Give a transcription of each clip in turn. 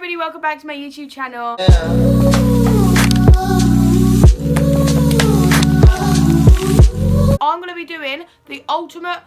everybody, welcome back to my YouTube channel. I'm going to be doing the ultimate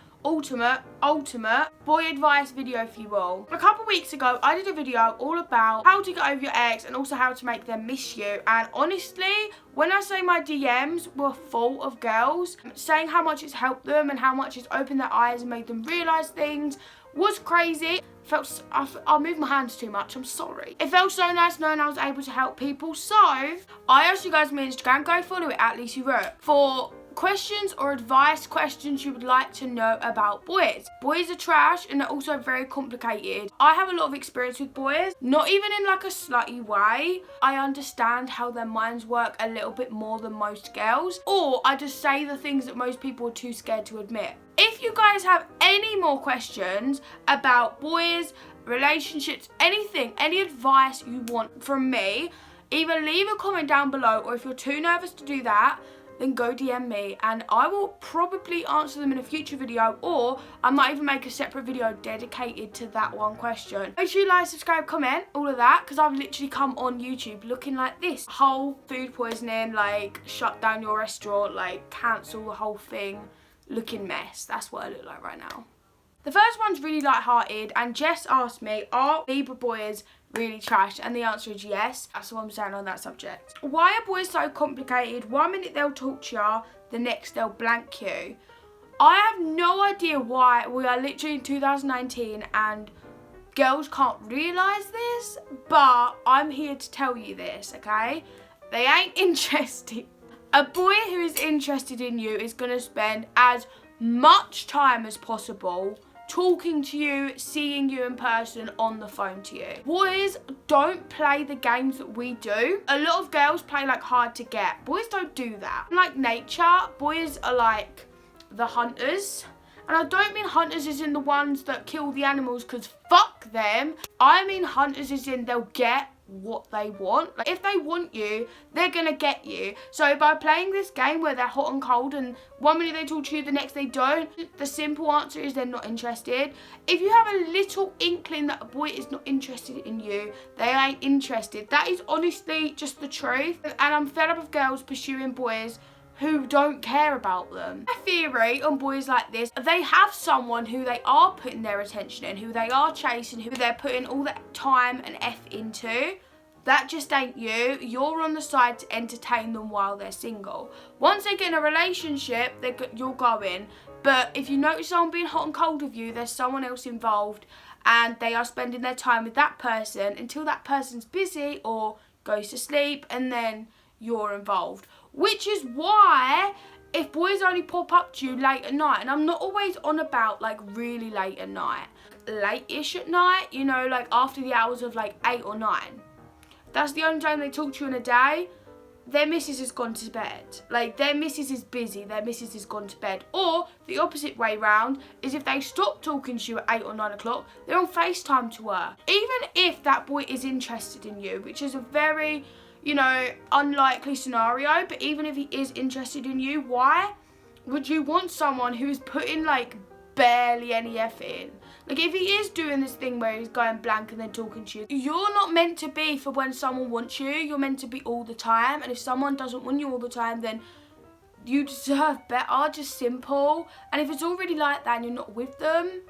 boy advice video for you all. A couple weeks ago, I did a video all about how to get over your ex and also how to make them miss you. And honestly, when I say my DMs were full of girls saying how much it's helped them and how much it's opened their eyes and made them realise things, was crazy. I moved my hands too much, I'm sorry. It felt so nice knowing I was able to help people. So I asked you guys on my Instagram, go follow it at @Lucyyt, for questions or advice questions you would like to know about boys. Boys are trash and they're also very complicated. I have a lot of experience with boys, not even in like a slutty way. I understand how their minds work a little bit more than most girls, or I just say the things that most people are too scared to admit. If you guys have any more questions about boys, relationships, anything, any advice you want from me, either leave a comment down below, or if you're too nervous to do that, then go DM me and I will probably answer them in a future video, or I might even make a separate video dedicated to that one question. Make sure you like, subscribe, comment, all of that, because I've literally come on YouTube looking like this. Whole food poisoning, like shut down your restaurant, like cancel the whole thing, looking mess. That's what I look like right now. The first one's really light-hearted, and Jess asked me, are Libra boys really trash? And the answer is yes. That's what I'm saying on that subject. Why are boys so complicated? 1 minute they'll talk to you, the next they'll blank you. I have no idea why. We are literally in 2019 and girls can't realise this, but I'm here to tell you this, okay? They ain't interested. A boy who is interested in you is going to spend as much time as possible talking to you, seeing you in person, on the phone to you. Boys don't play the games that we do. A lot of girls play like hard to get. Boys don't do that. Like nature, boys are like the hunters. And I don't mean hunters as in the ones that kill the animals, because fuck them. I mean hunters as in they'll get what they want. Like if they want you, they're gonna get you. So by playing this game where they're hot and cold and 1 minute they talk to you, the next they don't, the simple answer is they're not interested. If you have a little inkling that a boy is not interested in you, they ain't interested. That is honestly just the truth. And I'm fed up of girls pursuing boys who don't care about them. My theory on boys like this, they have someone who they are putting their attention in, who they are chasing, who they're putting all that time and effort into. That just ain't you. You're on the side to entertain them while they're single. Once they get in a relationship, you're going. But if you notice someone being hot and cold with you, there's someone else involved and they are spending their time with that person until that person's busy or goes to sleep, and then you're involved. Which is why if boys only pop up to you late at night, and I'm not always on about like really late at night, late-ish at night, you know, like after the hours of like 8 or 9. That's the only time they talk to you in a day. Their missus has gone to bed. Like their missus is busy, their missus has gone to bed. Or the opposite way round is if they stop talking to you at 8 or 9 o'clock, they're on FaceTime to her. Even if that boy is interested in you, which is a very, you know, unlikely scenario, but even if he is interested in you, why would you want someone who's putting like barely any effort in? Like if he is doing this thing where he's going blank and then talking to you, you're not meant to be for when someone wants you. You're meant to be all the time. And if someone doesn't want you all the time, then you deserve better. Just simple. And if it's already like that and you're not with them,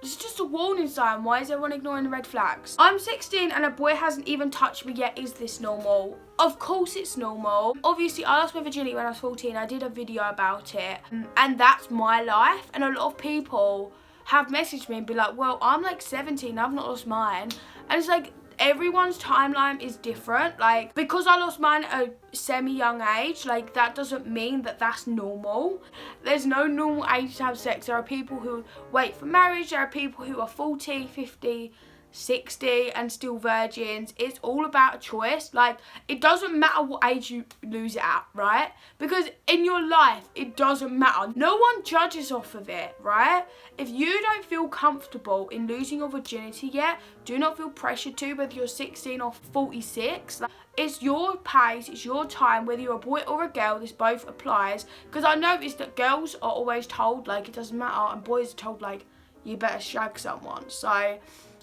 it's just a warning sign. Why is everyone ignoring the red flags? I'm 16 and a boy hasn't even touched me yet. Is this normal? Of course it's normal. Obviously, I lost my virginity when I was 14. I did a video about it. And that's my life. And a lot of people have messaged me and be like, well, I'm like 17. I've not lost mine. And it's like, everyone's timeline is different. Like, because I lost mine at a semi-young age, like, that doesn't mean that that's normal. There's no normal age to have sex. There are people who wait for marriage. There are people who are 40, 50, 60 and still virgins. It's all about a choice. Like, it doesn't matter what age you lose it at, right? Because in your life, it doesn't matter. No one judges off of it, right? If you don't feel comfortable in losing your virginity yet, do not feel pressured to, whether you're 16 or 46. Like, it's your pace, it's your time, whether you're a boy or a girl, this both applies. Because I noticed that girls are always told, like, it doesn't matter, and boys are told, like, you better shag someone. So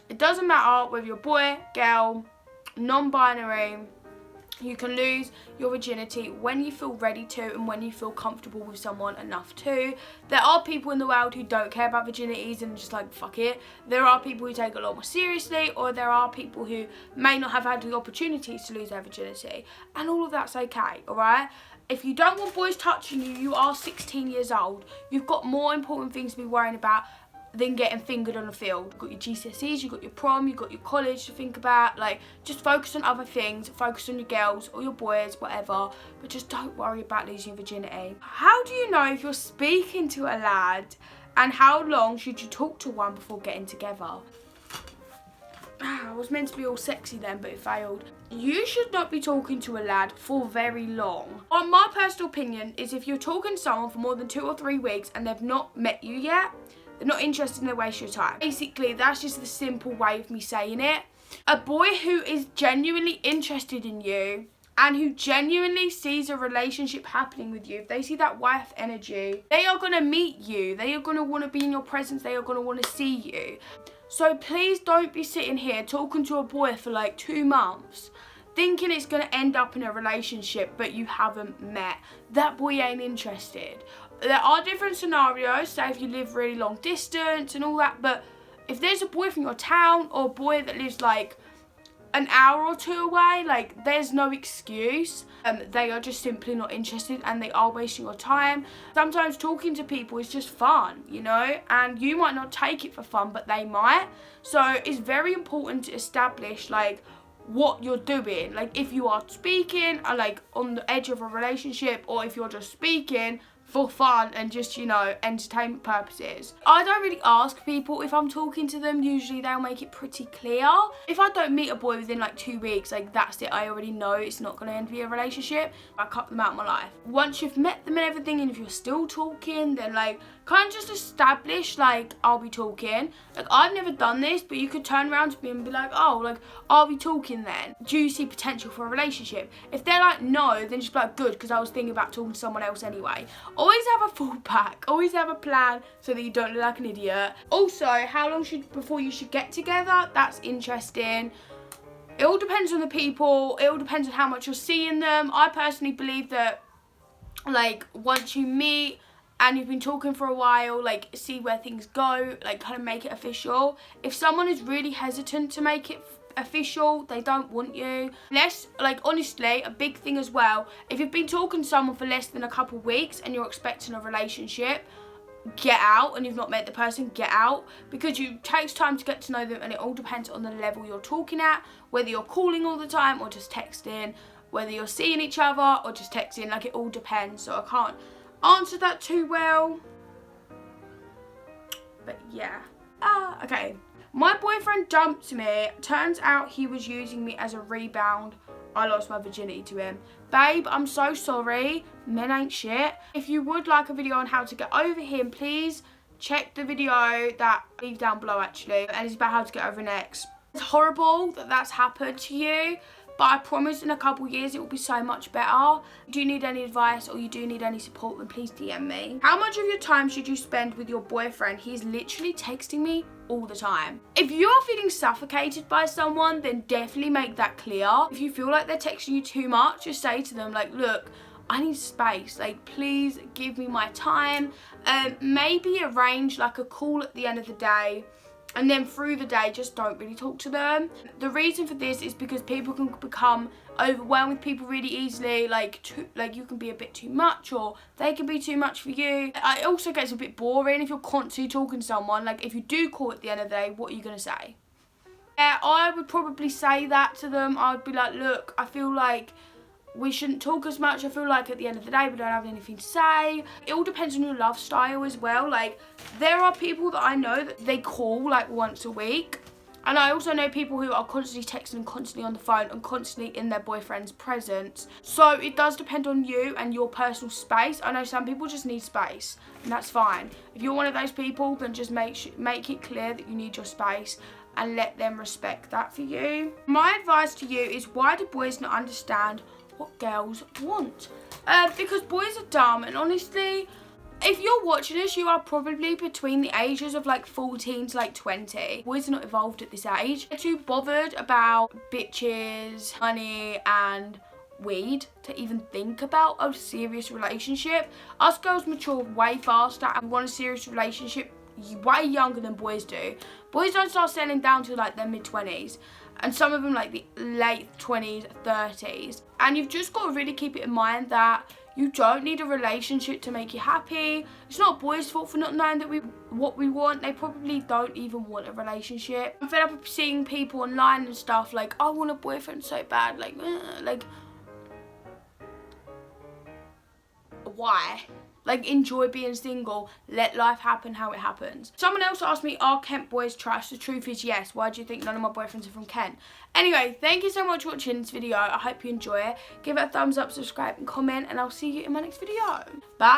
It doesn't matter whether you're boy, girl, non-binary. You can lose your virginity when you feel ready to and when you feel comfortable with someone enough to. There are people in the world who don't care about virginities and just like, fuck it. There are people who take it a lot more seriously, or there are people who may not have had the opportunities to lose their virginity. And all of that's okay, alright? If you don't want boys touching you, you are 16 years old. You've got more important things to be worrying about than getting fingered on the field. You've got your GCSEs, you've got your prom, you've got your college to think about. Like, just focus on other things. Focus on your girls or your boys, whatever. But just don't worry about losing your virginity. How do you know if you're speaking to a lad? And how long should you talk to one before getting together? I was meant to be all sexy then, but it failed. You should not be talking to a lad for very long. My personal opinion is if you're talking to someone for more than 2 or 3 weeks and they've not met you yet, they're not interested and they waste your time. Basically, that's just the simple way of me saying it. A boy who is genuinely interested in you and who genuinely sees a relationship happening with you, if they see that wife energy, they are going to meet you. They are going to want to be in your presence. They are going to want to see you. So please don't be sitting here talking to a boy for like 2 months thinking it's going to end up in a relationship but you haven't met. That boy ain't interested. There are different scenarios, say if you live really long distance and all that, but if there's a boy from your town or a boy that lives like an hour or 2 away, like, there's no excuse. They are just simply not interested and they are wasting your time. Sometimes talking to people is just fun, you know, and you might not take it for fun, but they might. So it's very important to establish like what you're doing. Like, if you are speaking like on the edge of a relationship, or if you're just speaking for fun and just, you know, entertainment purposes. I don't really ask people if I'm talking to them. Usually they'll make it pretty clear. If I don't meet a boy within like 2 weeks, like, that's it. I already know it's not going to end be a relationship. I cut them out of my life. Once you've met them and everything, and if you're still talking, then like, kind of just establish like, I'll be talking. Like, I've never done this, but you could turn around to me and be like, oh, like, I'll be talking then. Do you see potential for a relationship? If they're like, no, then just be like, good, because I was thinking about talking to someone else anyway. Always have a fallback. Always have a plan so that you don't look like an idiot. Also, how long before you should get together? That's interesting. It all depends on the people. It all depends on how much you're seeing them. I personally believe that, like, once you meet and you've been talking for a while, like, see where things go, like, kind of make it official. If someone is really hesitant to make it official, they don't want you. Like, honestly, a big thing as well, if you've been talking to someone for less than a couple weeks and you're expecting a relationship, get out. And you've not met the person, get out, because it takes time to get to know them, and it all depends on the level you're talking at, whether you're calling all the time or just texting, whether you're seeing each other or just texting. Like, it all depends. So I can't answer that too well, but yeah. Okay, my boyfriend dumped me. Turns out he was using me as a rebound. I lost my virginity to him. Babe, I'm so sorry. Men ain't shit. If you would like a video on how to get over him, please check the video that I leave down below, actually. And it's about how to get over an ex. It's horrible that that's happened to you, but I promise in a couple years it will be so much better. If you do need any advice or you do need any support, then please DM me. How much of your time should you spend with your boyfriend? He's literally texting me all the time. If you're feeling suffocated by someone, then definitely make that clear. If you feel like they're texting you too much, just say to them, like, look, I need space. Like, please give me my time. Maybe arrange like a call at the end of the day, and then through the day, just don't really talk to them. The reason for this is because people can become overwhelmed with people really easily. Like, you can be a bit too much, or they can be too much for you. It also gets a bit boring if you're constantly talking to someone. Like, if you do call at the end of the day, what are you going to say? Yeah, I would probably say that to them. I would be like, look, I feel like we shouldn't talk as much. I feel like at the end of the day, we don't have anything to say. It all depends on your love style as well. Like, there are people that I know that they call like once a week. And I also know people who are constantly texting, constantly on the phone, and constantly in their boyfriend's presence. So it does depend on you and your personal space. I know some people just need space, and that's fine. If you're one of those people, then just make it clear that you need your space and let them respect that for you. My advice to you is, why do boys not understand what girls want? Because boys are dumb, and honestly, If you're watching this, you are probably between the ages of like 14 to like 20. Boys are not evolved at this age. They're too bothered about bitches, money and weed to even think about a serious relationship. Us girls mature way faster and want a serious relationship way younger than boys do. Boys don't start settling down to like their mid-20s, and some of them like the late 20s, 30s. And you've just got to really keep it in mind that you don't need a relationship to make you happy. It's not boys' fault for not knowing that what we want. They probably don't even want a relationship. I'm fed up of seeing people online and stuff like, I want a boyfriend so bad, like why? Like, enjoy being single. Let life happen how it happens. Someone else asked me, are Kent boys trash? The truth is yes. Why do you think none of my boyfriends are from Kent? Anyway, thank you so much for watching this video. I hope you enjoy it. Give it a thumbs up, subscribe and comment, and I'll see you in my next video. Bye.